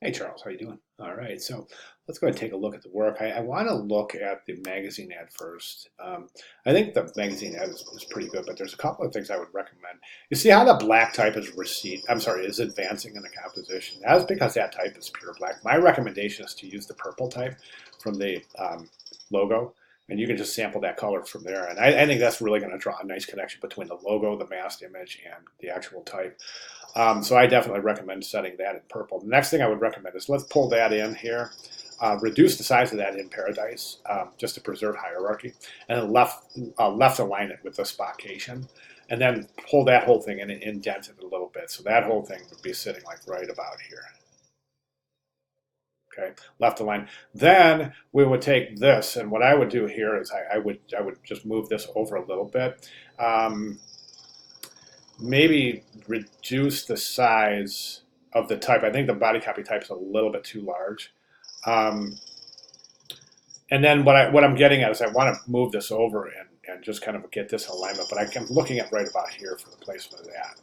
Hey Charles, how you doing? All right, so let's go ahead and take a look at the work. I want to look at the magazine ad first. I think the magazine ad is pretty good, but there's a couple of things I would recommend. You see how the black type is advancing in the composition. That's because that type is pure black. My recommendation is to use the purple type from the logo, and you can just sample that color from there. And I think that's really going to draw a nice connection between the logo, the masked image, and the actual type. So I definitely recommend setting that in purple. The next thing I would recommend is let's pull that in here, reduce the size of that in Paradise just to preserve hierarchy, and then left align it with the spotcation, and then pull that whole thing and indent it a little bit. So that whole thing would be sitting like right about here. Okay, left align. Then we would take this, and what I would do here is I would just move this over a little bit. Maybe reduce the size of the type. I think the body copy type is a little bit too large. And then what I'm getting at is I want to move this over and just kind of get this alignment, but I'm looking at right about here for the placement of that.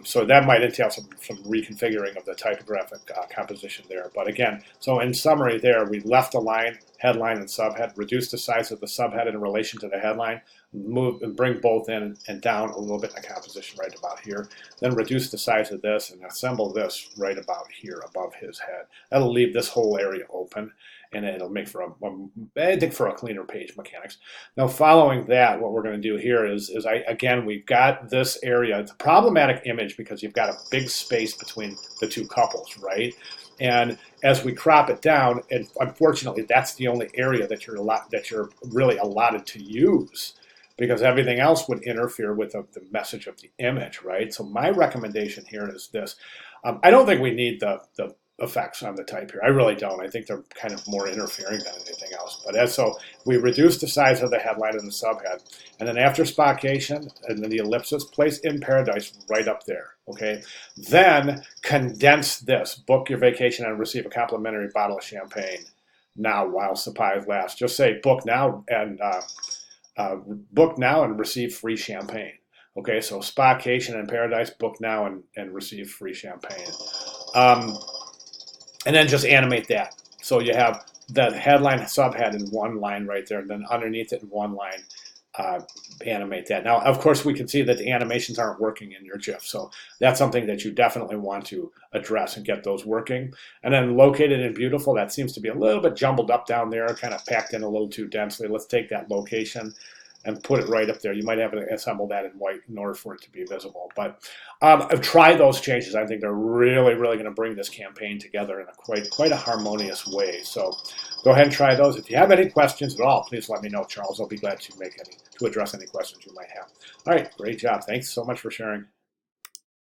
So that might entail some reconfiguring of the typographic composition there. But again, so in summary there, we left align headline and subhead, reduce the size of the subhead in relation to the headline, move and bring both in and down a little bit in the composition right about here, then reduce the size of this and assemble this right about here above his head. That'll leave this whole area open, and it'll make for a cleaner page mechanics. Now, following that, what we're going to do here is again, we've got this area. It's a problematic image because you've got a big space between the two couples, right? And as we crop it down, and unfortunately, that's the only area that you're really allotted to use, because everything else would interfere with the message of the image, right? So my recommendation here is this. I don't think we need the effects on the type here. I really don't. I think they're kind of more interfering than anything else. But so we reduce the size of the headline and the subhead, and then after spotcation and then the ellipsis, place in Paradise right up there. Okay. Then condense this. Book your vacation and receive a complimentary bottle of champagne now while supplies last. Just say book now and receive free champagne. Okay. So spotcation in Paradise, book now and receive free champagne. And then just animate that. So you have the headline subhead in one line right there, and then underneath it in one line, animate that. Now, of course, we can see that the animations aren't working in your GIF. So that's something that you definitely want to address and get those working. And then located in beautiful, that seems to be a little bit jumbled up down there, kind of packed in a little too densely. Let's take that location and put it right up there. You might have to assemble that in white in order for it to be visible. But try those changes. I think they're really, really going to bring this campaign together in a quite a harmonious way. So go ahead and try those. If you have any questions at all, please let me know, Charles. I'll be glad to address any questions you might have. All right, great job. Thanks so much for sharing.